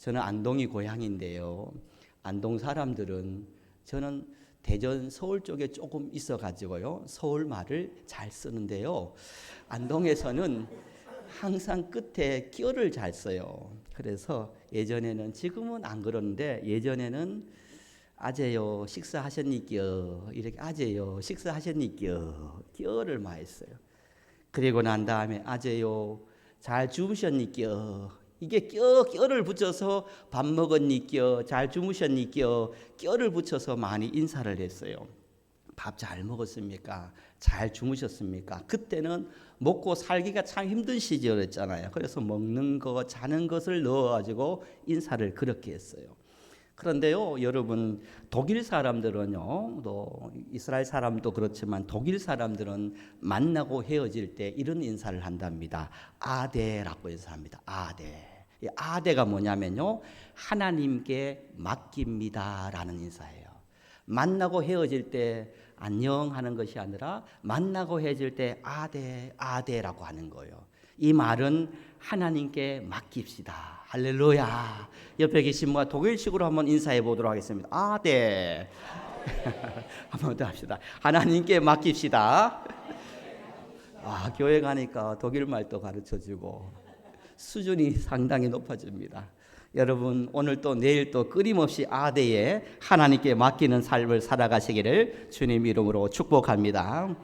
저는 안동이 고향인데요. 안동 사람들은 저는 대전 서울 쪽에 조금 있어가지고요. 서울 말을 잘 쓰는데요. 안동에서는 항상 끝에 껴를 잘 써요. 그래서 예전에는, 지금은 안 그러는데 예전에는 아재요 식사하셨니껴, 이렇게 아재요 식사하셨니껴, 껴를 많이 써요. 그리고 난 다음에 아재요 잘 주무셨니껴, 이게 껴를 붙여서 밥 먹었니껴, 잘 주무셨니껴, 껴를 붙여서 많이 인사를 했어요. 밥 잘 먹었습니까? 잘 주무셨습니까? 그때는 먹고 살기가 참 힘든 시절이었잖아요. 그래서 먹는 거, 자는 것을 넣어가지고 인사를 그렇게 했어요. 그런데요, 여러분, 독일 사람들은요, 또 이스라엘 사람도 그렇지만 독일 사람들은 만나고 헤어질 때 이런 인사를 한답니다. 아데라고 인사합니다. 아데. 이 아데가 뭐냐면요, 하나님께 맡깁니다라는 인사예요. 만나고 헤어질 때 안녕 하는 것이 아니라 만나고 헤어질 때 아데라고 하는 거예요. 이 말은 하나님께 맡깁시다. 할렐루야. 옆에 계신 분과 독일식으로 한번 인사해 보도록 하겠습니다. 아데. 한번 더 합시다. 하나님께 맡깁시다. 교회 가니까 독일 말도 가르쳐주고 수준이 상당히 높아집니다. 여러분, 오늘 또 내일 또 끊임없이 아데에 하나님께 맡기는 삶을 살아가시기를 주님 이름으로 축복합니다.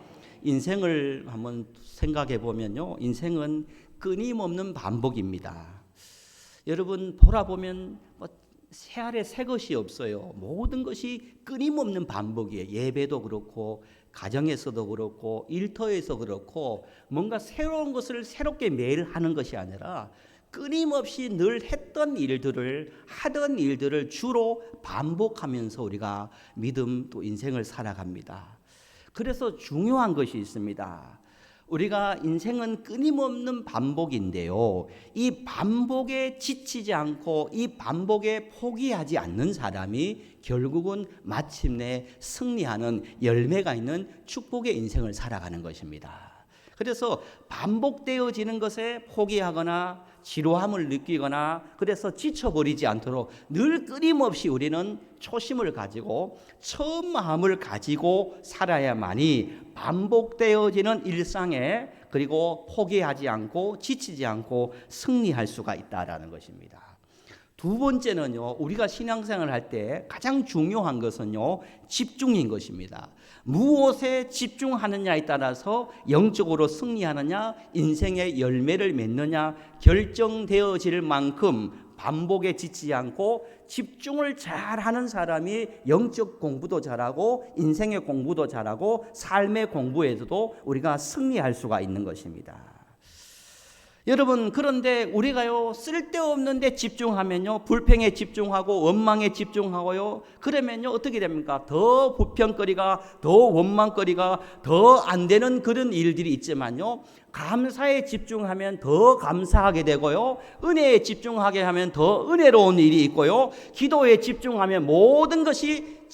인생을 한번 생각해 보면요, 인생은 끊임없는 반복입니다. 여러분, 돌아보면 새알에 새 것이 없어요. 모든 것이 끊임없는 반복이에요. 예배도 그렇고 가정에서도 그렇고 일터에서 그렇고, 뭔가 새로운 것을 새롭게 매일 하는 것이 아니라 끊임없이 늘 했던 일들을, 하던 일들을 주로 반복하면서 우리가 믿음 또 인생을 살아갑니다. 그래서 중요한 것이 있습니다. 우리가 인생은 끊임없는 반복인데요, 이 반복에 지치지 않고 이 반복에 포기하지 않는 사람이 결국은 마침내 승리하는 열매가 있는 축복의 인생을 살아가는 것입니다. 그래서 반복되어지는 것에 포기하거나 지루함을 느끼거나 그래서 지쳐버리지 않도록 늘 끊임없이 우리는 초심을 가지고 처음 마음을 가지고 살아야만이 반복되어지는 일상에, 그리고 포기하지 않고 지치지 않고 승리할 수가 있다라는 것입니다. 두 번째는요, 우리가 신앙생활을 할 때 가장 중요한 것은요, 집중인 것입니다. 무엇에 집중하느냐에 따라서 영적으로 승리하느냐, 인생의 열매를 맺느냐 결정되어질 만큼 반복에 지치지 않고 집중을 잘하는 사람이 영적 공부도 잘하고 인생의 공부도 잘하고 삶의 공부에서도 우리가 승리할 수가 있는 것입니다. 여러분, 그런데 우리가요, 쓸데없는 데 집중하면요, 불평에 집중하고 원망에 집중하고요, 그러면요 어떻게 됩니까? 더 불평거리가, 더 원망거리가, 더 안 되는 그런 일들이 있지만요, 감사에 집중하면 더 감사하게 되고요, 은혜에 집중하게 하면 더 은혜로운 일이 있고요, 기도에 집중하면 모든 것이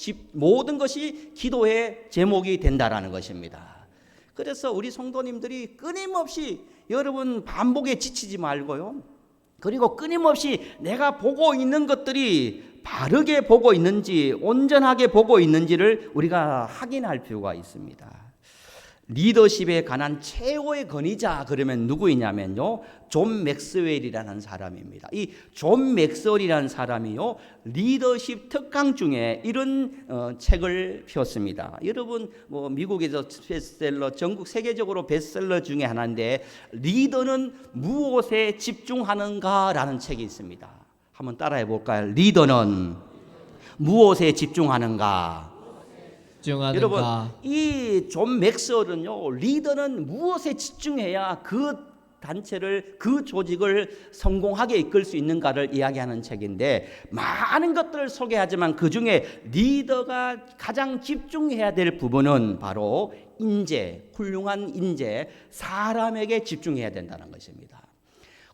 기도의 제목이 된다라는 것입니다. 그래서 우리 성도님들이 끊임없이, 여러분, 반복에 지치지 말고요, 그리고 끊임없이 내가 보고 있는 것들이 바르게 보고 있는지, 온전하게 보고 있는지를 우리가 확인할 필요가 있습니다. 리더십에 관한 최고의 권위자 그러면 누구이냐면요, 존 맥스웰이라는 사람입니다. 이 존 맥스웰이라는 사람이요, 리더십 특강 중에 이런 책을 폈습니다. 여러분, 미국에서 베스트셀러, 전국 세계적으로 베스트셀러 중에 하나인데, 리더는 무엇에 집중하는가라는 책이 있습니다. 한번 따라해 볼까요? 리더는 무엇에 집중하는가? 여러분, 이 존 맥스웰은요, 리더는 무엇에 집중해야 그 단체를, 그 조직을 성공하게 이끌 수 있는가를 이야기하는 책인데, 많은 것들을 소개하지만 그 중에 리더가 가장 집중해야 될 부분은 바로 인재, 훌륭한 인재, 사람에게 집중해야 된다는 것입니다.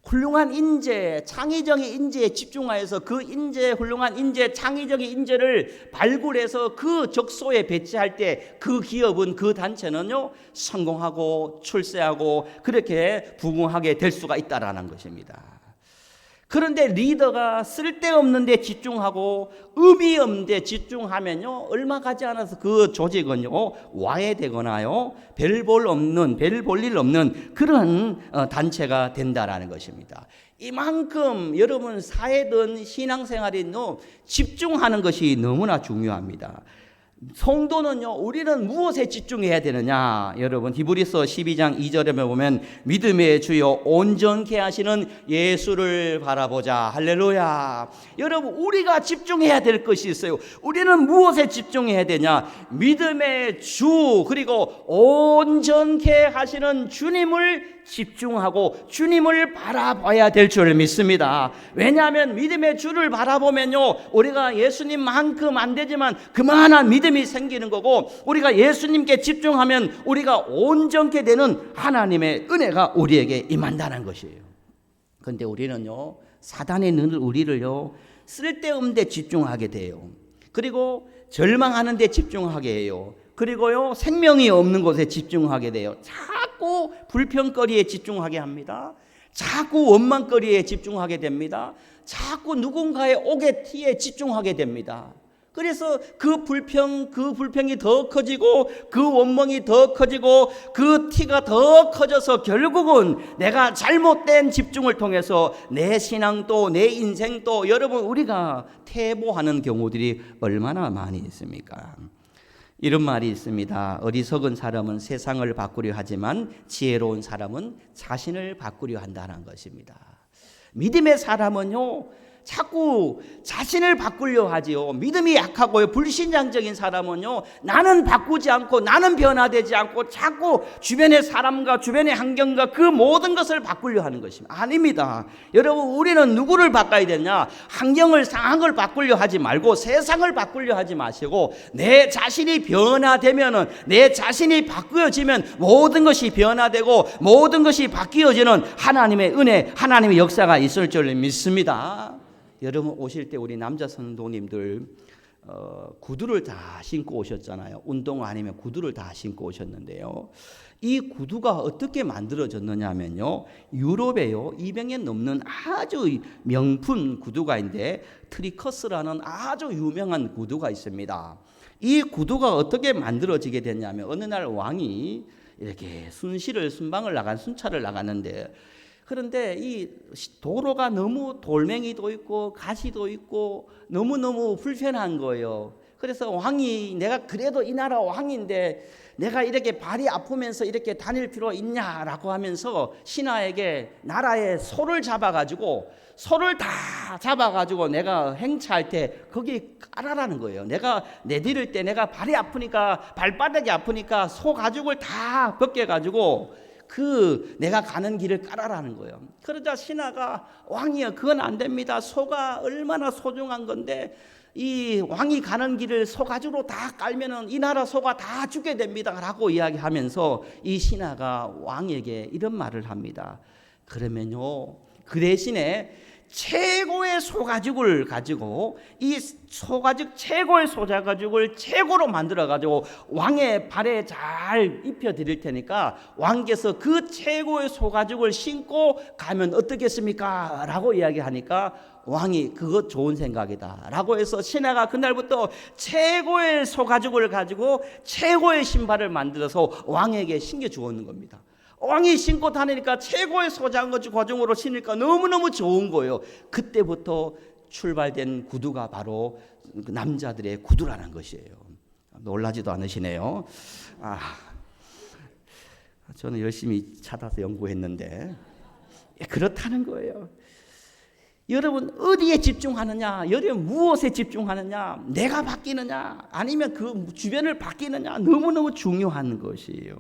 훌륭한 인재, 창의적인 인재에 집중하여서 그 인재, 훌륭한 인재, 창의적인 인재를 발굴해서 그 적소에 배치할 때 그 기업은, 그 단체는요, 성공하고 출세하고 그렇게 부흥하게 될 수가 있다라는 것입니다. 그런데 리더가 쓸데없는 데 집중하고 의미 없는 데 집중하면요, 얼마 가지 않아서 그 조직은요 와해되거나요 별 볼 일 없는 그런 단체가 된다라는 것입니다. 이만큼 여러분 사회든 신앙생활이든 집중하는 것이 너무나 중요합니다. 성도는요, 우리는 무엇에 집중해야 되느냐? 여러분 히브리서 12장 2절에 보면 믿음의 주요 온전케 하시는 예수를 바라보자. 할렐루야. 여러분 우리가 집중해야 될 것이 있어요. 우리는 무엇에 집중해야 되냐? 믿음의 주 그리고 온전케 하시는 주님을 집중하고 주님을 바라봐야 될 줄 믿습니다. 왜냐하면 믿음의 주를 바라보면요, 우리가 예수님만큼 안 되지만 그만한 믿음이 생기는 거고, 우리가 예수님께 집중하면 우리가 온전케 되는 하나님의 은혜가 우리에게 임한다는 것이에요. 그런데 우리는요, 사단이 늘 우리를요 쓸데없는 데 집중하게 돼요. 그리고 절망하는 데 집중하게 해요. 그리고요 생명이 없는 곳에 집중하게 돼요. 자꾸 불평거리에 집중하게 합니다. 자꾸 원망거리에 집중하게 됩니다. 자꾸 누군가의 오개티에 집중하게 됩니다. 그래서 그 불평이 더 커지고 그 원망이 더 커지고 그 티가 더 커져서 결국은 내가 잘못된 집중을 통해서 내 신앙도 내 인생도 여러분 우리가 퇴보하는 경우들이 얼마나 많이 있습니까? 이런 말이 있습니다. 어리석은 사람은 세상을 바꾸려 하지만 지혜로운 사람은 자신을 바꾸려 한다는 것입니다. 믿음의 사람은요 자꾸 자신을 바꾸려 하지요. 믿음이 약하고요 불신앙적인 사람은요 나는 바꾸지 않고 나는 변화되지 않고 자꾸 주변의 사람과 주변의 환경과 그 모든 것을 바꾸려 하는 것입니다. 아닙니다. 여러분 우리는 누구를 바꿔야 되냐? 환경을 상황을 바꾸려 하지 말고 세상을 바꾸려 하지 마시고 내 자신이 변화되면은 내 자신이 바꾸어지면 모든 것이 변화되고 모든 것이 바뀌어지는 하나님의 은혜 하나님의 역사가 있을 줄 믿습니다. 여러분 오실 때 우리 남자 성도님들 구두를 다 신고 오셨잖아요. 운동 아니면 구두를 다 신고 오셨는데요. 이 구두가 어떻게 만들어졌느냐 하면요. 유럽에요 200년 넘는 아주 명품 구두가 있는데 트리커스라는 아주 유명한 구두가 있습니다. 이 구두가 어떻게 만들어지게 됐냐면 어느 날 왕이 이렇게 순방을 나간 순찰을 나갔는데 그런데 이 도로가 너무 돌멩이도 있고 가시도 있고 너무너무 불편한 거예요. 그래서 왕이 내가 그래도 이 나라 왕인데 내가 이렇게 발이 아프면서 이렇게 다닐 필요 있냐라고 하면서 신하에게 나라의 소를 잡아가지고 내가 행차할 때 거기 깔아라는 거예요. 내가 내디딜 때 내가 발이 아프니까 발바닥이 아프니까 소 가죽을 다 벗겨가지고 내가 가는 길을 깔아라는 거예요. 그러자 신하가 왕이여 그건 안 됩니다. 소가 얼마나 소중한 건데 이 왕이 가는 길을 소 가죽으로 다 깔면은 이 나라 소가 다 죽게 됩니다라고 이야기하면서 이 신하가 왕에게 이런 말을 합니다. 그러면요 그 대신에 최고의 소가죽을 가지고 이 소가죽 최고의 소가죽을 최고로 만들어 가지고 왕의 발에 잘 입혀 드릴 테니까 왕께서 그 최고의 소가죽을 신고 가면 어떻겠습니까? 라고 이야기하니까 왕이 그거 좋은 생각이다 라고 해서 신하가 그날부터 최고의 소가죽을 가지고 최고의 신발을 만들어서 왕에게 신겨 주었는 겁니다. 왕이 신고 다니니까 최고의 소장거지 과정으로 신으니까 너무너무 좋은 거예요. 그때부터 출발된 구두가 바로 남자들의 구두라는 것이에요. 놀라지도 않으시네요. 저는 열심히 찾아서 연구했는데 그렇다는 거예요. 여러분 어디에 집중하느냐? 여러분 무엇에 집중하느냐? 내가 바뀌느냐? 아니면 그 주변을 바뀌느냐? 너무너무 중요한 것이에요.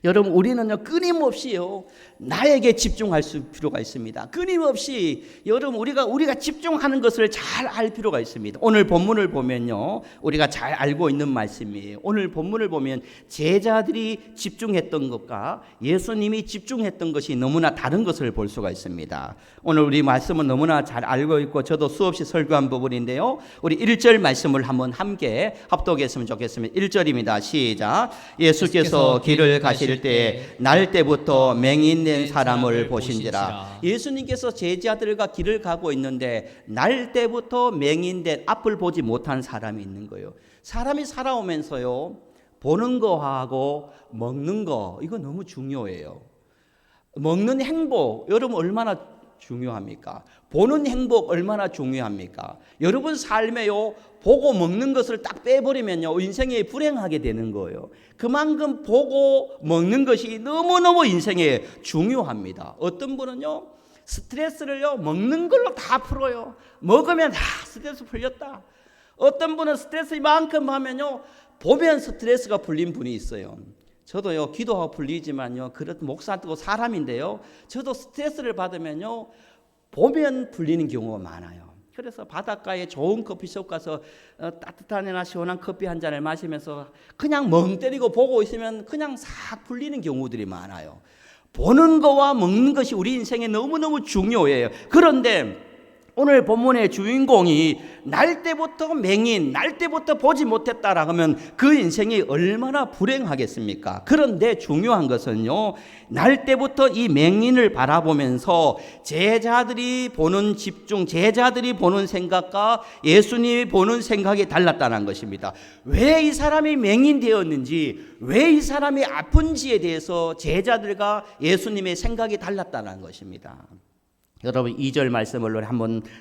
여러분 우리는요 끊임없이요 나에게 집중할 필요가 있습니다. 끊임없이 여러분 우리가 집중하는 것을 잘 알 필요가 있습니다. 오늘 본문을 보면요 우리가 잘 알고 있는 말씀이에요. 오늘 본문을 보면 제자들이 집중했던 것과 예수님이 집중했던 것이 너무나 다른 것을 볼 수가 있습니다. 오늘 우리 말씀은 너무나 잘 알고 있고 저도 수없이 설교한 부분인데요. 우리 1절 말씀을 한번 함께 합독했으면 좋겠습니다. 1절입니다. 시작. 예수께서 길을 가시 가실 때 날 때부터 맹인된 사람을 보신지라. 예수님께서 제자들과 길을 가고 있는데 날 때부터 맹인된 앞을 보지 못한 사람이 있는 거예요. 사람이 살아오면서요, 보는 거하고 먹는 거, 이거 너무 중요해요. 먹는 행복, 여러분 얼마나 중요합니까? 보는 행복 얼마나 중요합니까? 여러분 삶에요, 보고 먹는 것을 딱 빼버리면요, 인생에 불행하게 되는 거예요. 그만큼 보고 먹는 것이 너무너무 인생에 중요합니다. 어떤 분은요, 스트레스를요, 먹는 걸로 다 풀어요. 먹으면 스트레스 풀렸다. 어떤 분은 스트레스 이만큼 하면요, 보면 스트레스가 풀린 분이 있어요. 저도요, 기도하고 풀리지만요, 그런 목사도 사람인데요, 저도 스트레스를 받으면요, 보면 풀리는 경우가 많아요. 그래서 바닷가에 좋은 커피숍 가서 따뜻한 시원한 커피 한 잔을 마시면서 그냥 멍 때리고 보고 있으면 그냥 싹 풀리는 경우들이 많아요. 보는 거와 먹는 것이 우리 인생에 너무너무 중요해요. 그런데 오늘 본문의 주인공이 날 때부터 맹인, 날 때부터 보지 못했다라고 하면 그 인생이 얼마나 불행하겠습니까? 그런데 중요한 것은요, 날 때부터 이 맹인을 바라보면서 제자들이 보는 집중, 제자들이 보는 생각과 예수님이 보는 생각이 달랐다는 것입니다. 왜 이 사람이 맹인 되었는지, 왜 이 사람이 아픈지에 대해서 제자들과 예수님의 생각이 달랐다는 것입니다. 여러분 2절 말씀을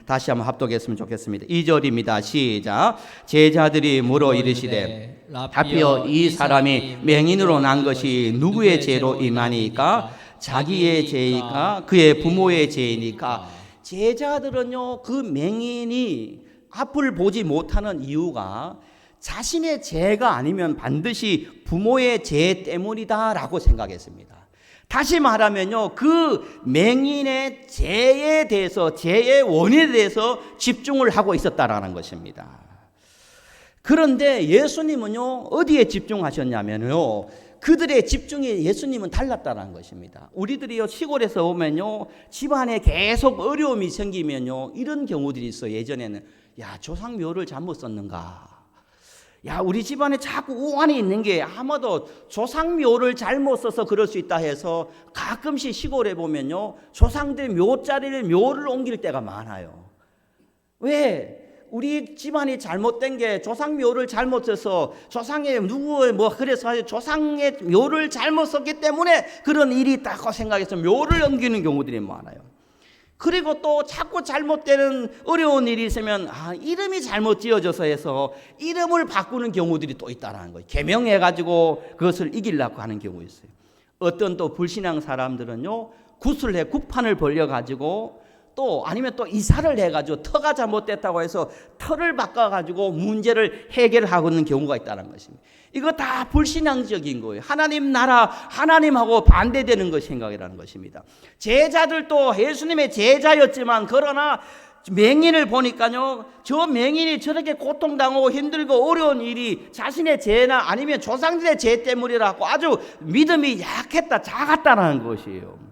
다시 한번 합독했으면 좋겠습니다. 2절입니다. 시작. 제자들이 물어 이르시되 답이여 이 사람이 맹인으로 난 것이 누구의 죄로 임하니까? 자기의 죄이까 그의 부모의 죄이니까? 제자들은요, 그 맹인이 앞을 보지 못하는 이유가 자신의 죄가 아니면 반드시 부모의 죄 때문이다라고 생각했습니다. 다시 말하면요, 그 맹인의 죄에 대해서, 죄의 원인에 대해서 집중을 하고 있었다라는 것입니다. 그런데 예수님은요, 어디에 집중하셨냐면요, 그들의 집중이 예수님은 달랐다는 것입니다. 우리들이요, 시골에서 오면요, 집안에 계속 어려움이 생기면요, 이런 경우들이 있어요. 예전에는 야, 조상묘를 잘못 썼는가? 야, 우리 집안에 자꾸 우환이 있는 게 아마도 조상묘를 잘못 써서 그럴 수 있다 해서 가끔씩 시골에 보면요, 조상들 묘자리를 묘를 옮길 때가 많아요. 왜? 우리 집안이 잘못된 게 조상묘를 잘못 써서 조상의 누구의 그래서 조상의 묘를 잘못 썼기 때문에 그런 일이 있다고 생각해서 묘를 옮기는 경우들이 많아요. 그리고 또 자꾸 잘못되는 어려운 일이 있으면 이름이 잘못 지어져서 해서 이름을 바꾸는 경우들이 또 있다는 거예요. 개명해가지고 그것을 이기려고 하는 경우 있어요. 어떤 또 불신앙 사람들은요, 구판을 벌려가지고 또 아니면 또 이사를 해가지고 터가 잘못됐다고 해서 터를 바꿔가지고 문제를 해결하고 있는 경우가 있다는 것입니다. 이거 다 불신앙적인 거예요. 하나님 나라, 하나님하고 반대되는 것 생각이라는 것입니다. 제자들도 예수님의 제자였지만 그러나 맹인을 보니까요, 저 맹인이 저렇게 고통당하고 힘들고 어려운 일이 자신의 죄나 아니면 조상들의 죄 때문이라고 아주 믿음이 약했다, 작았다는 것이에요.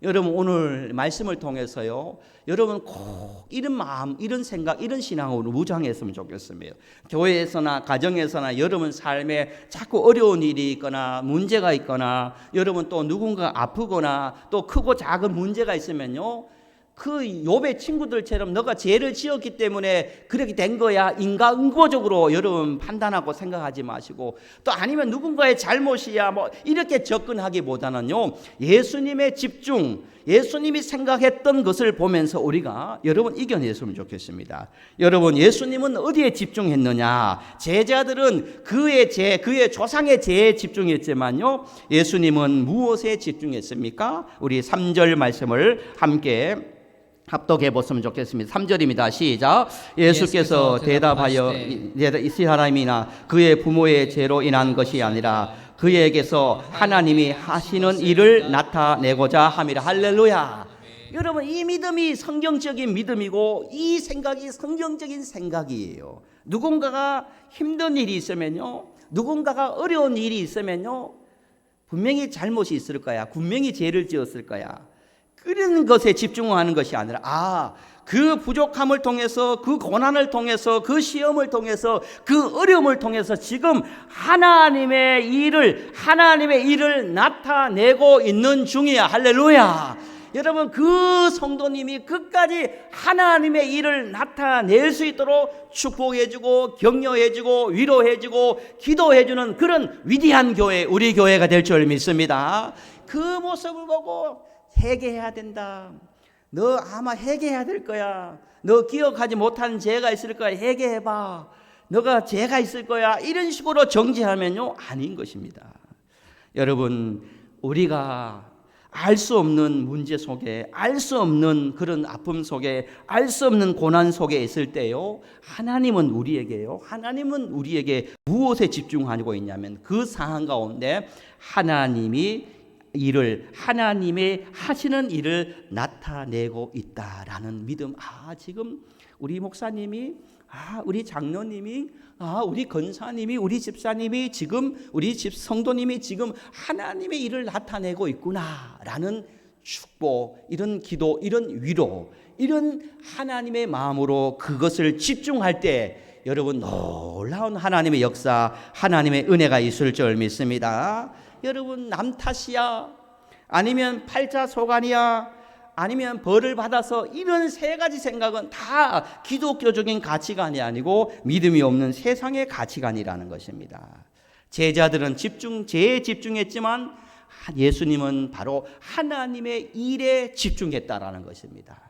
여러분 오늘 말씀을 통해서요, 여러분 꼭 이런 마음, 이런 생각, 이런 신앙으로 무장했으면 좋겠습니다. 교회에서나 가정에서나 여러분 삶에 자꾸 어려운 일이 있거나 문제가 있거나 여러분 또 누군가 아프거나 또 크고 작은 문제가 있으면요, 그 욥의 친구들처럼 너가 죄를 지었기 때문에 그렇게 된 거야, 인과응보적으로 여러분 판단하고 생각하지 마시고, 또 아니면 누군가의 잘못이야 이렇게 접근하기보다는요, 예수님의 집중, 예수님이 생각했던 것을 보면서 우리가 여러분 이겨냈으면 좋겠습니다. 여러분 예수님은 어디에 집중했느냐? 제자들은 그의 죄, 그의 조상의 죄에 집중했지만요, 예수님은 무엇에 집중했습니까? 우리 3절 말씀을 함께 합독해 보시면 좋겠습니다. 3절입니다. 시작. 예수께서 대답하여 이 사람이나 그의 부모의 죄로 인한 것이 아니라 그에게서 하나님이 하시는 일을 나타내고자 함이라. 할렐루야. 여러분 이 믿음이 성경적인 믿음이고 이 생각이 성경적인 생각이에요. 누군가가 힘든 일이 있으면요, 누군가가 어려운 일이 있으면요, 분명히 잘못이 있을 거야, 분명히 죄를 지었을 거야, 그런 것에 집중하는 것이 아니라 그 부족함을 통해서, 그 고난을 통해서, 그 시험을 통해서, 그 어려움을 통해서 지금 하나님의 일을 나타내고 있는 중이야. 할렐루야. 여러분, 그 성도님이 끝까지 하나님의 일을 나타낼 수 있도록 축복해주고 격려해주고 위로해주고 기도해주는 그런 위대한 교회, 우리 교회가 될 줄 믿습니다. 그 모습을 보고 회개해야 된다. 너 아마 회개해야 될 거야. 너 기억하지 못한 죄가 있을 거야. 회개해봐. 너가 죄가 있을 거야. 이런 식으로 정죄하면요, 아닌 것입니다. 여러분, 우리가 알 수 없는 문제 속에, 알 수 없는 그런 아픔 속에, 알 수 없는 고난 속에 있을 때요, 하나님은 우리에게 무엇에 집중하고 있냐면 그 상황 가운데 하나님의 하시는 일을 나타내고 있다라는 믿음. 지금 우리 목사님이, 우리 장로님이, 우리 권사님이, 우리 집사님이 지금, 우리 집 성도님이 지금 하나님의 일을 나타내고 있구나라는 축복, 이런 기도, 이런 위로, 이런 하나님의 마음으로 그것을 집중할 때 여러분, 놀라운 하나님의 역사, 하나님의 은혜가 있을 줄 믿습니다. 여러분, 남 탓이야, 아니면 팔자소간이야, 아니면 벌을 받아서, 이런 세 가지 생각은 다 기독교적인 가치관이 아니고 믿음이 없는 세상의 가치관이라는 것입니다. 제자들은 죄에 집중했지만 예수님은 바로 하나님의 일에 집중했다라는 것입니다.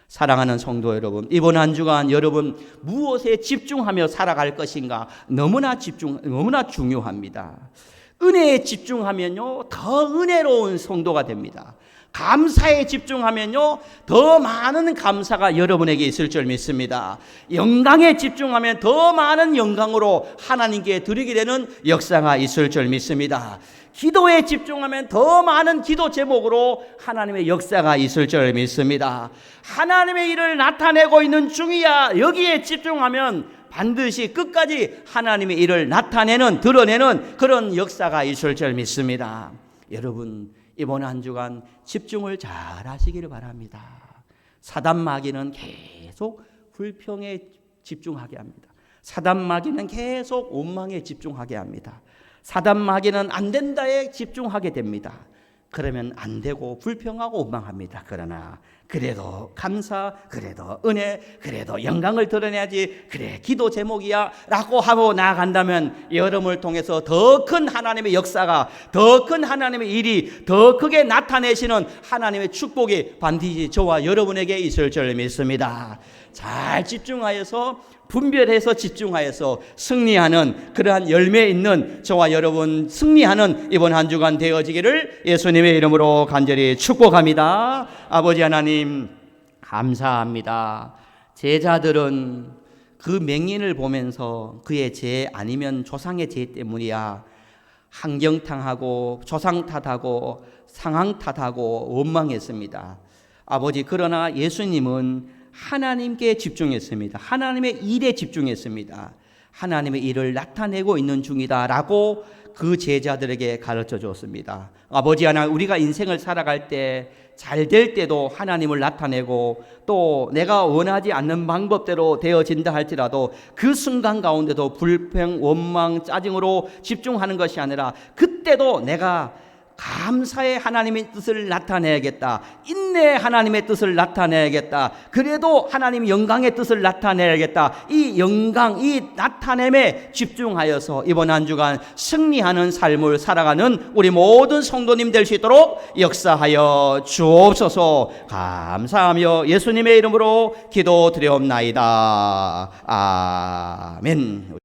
사랑하는 성도 여러분, 이번 한 주간 여러분 무엇에 집중하며 살아갈 것인가 너무나 중요합니다. 은혜에 집중하면요, 더 은혜로운 성도가 됩니다. 감사에 집중하면요, 더 많은 감사가 여러분에게 있을 줄 믿습니다. 영광에 집중하면 더 많은 영광으로 하나님께 드리게 되는 역사가 있을 줄 믿습니다. 기도에 집중하면 더 많은 기도 제목으로 하나님의 역사가 있을 줄 믿습니다. 하나님의 일을 나타내고 있는 중이야. 여기에 집중하면 반드시 끝까지 하나님의 일을 나타내는, 드러내는 그런 역사가 있을 줄 믿습니다. 여러분, 이번 한 주간 집중을 잘 하시기를 바랍니다. 사단 마귀는 계속 불평에 집중하게 합니다. 사단 마귀는 계속 원망에 집중하게 합니다. 사단 마귀는 안 된다에 집중하게 됩니다. 그러면 안 되고 불평하고 원망합니다. 그러나 그래도 감사, 그래도 은혜, 그래도 영광을 드러내야지, 그래 기도 제목이야 라고 하고 나아간다면 여러분을 통해서 더 큰 하나님의 역사가, 더 큰 하나님의 일이 더 크게 나타내시는 하나님의 축복이 반드시 저와 여러분에게 있을 줄 믿습니다. 잘 집중하여서, 분별해서 집중하여서 승리하는 그러한 열매 있는 저와 여러분 승리하는 이번 한 주간 되어지기를 예수님의 이름으로 간절히 축복합니다. 아버지 하나님, 감사합니다. 제자들은 그 맹인을 보면서 그의 죄 아니면 조상의 죄 때문이야 환경 탓하고 조상 탓하고 상황 탓하고 원망했습니다. 아버지, 그러나 예수님은 하나님께 집중했습니다. 하나님의 일에 집중했습니다. 하나님의 일을 나타내고 있는 중이다라고 그 제자들에게 가르쳐 줬습니다. 아버지 하나님, 우리가 인생을 살아갈 때 잘 될 때도 하나님을 나타내고 또 내가 원하지 않는 방법대로 되어진다 할지라도 그 순간 가운데도 불평, 원망, 짜증으로 집중하는 것이 아니라 그때도 내가 감사의 하나님의 뜻을 나타내야겠다, 인내의 하나님의 뜻을 나타내야겠다, 그래도 하나님 영광의 뜻을 나타내야겠다, 이 영광, 이 나타냄에 집중하여서 이번 한 주간 승리하는 삶을 살아가는 우리 모든 성도님 될 수 있도록 역사하여 주옵소서. 감사하며 예수님의 이름으로 기도드리옵나이다. 아멘.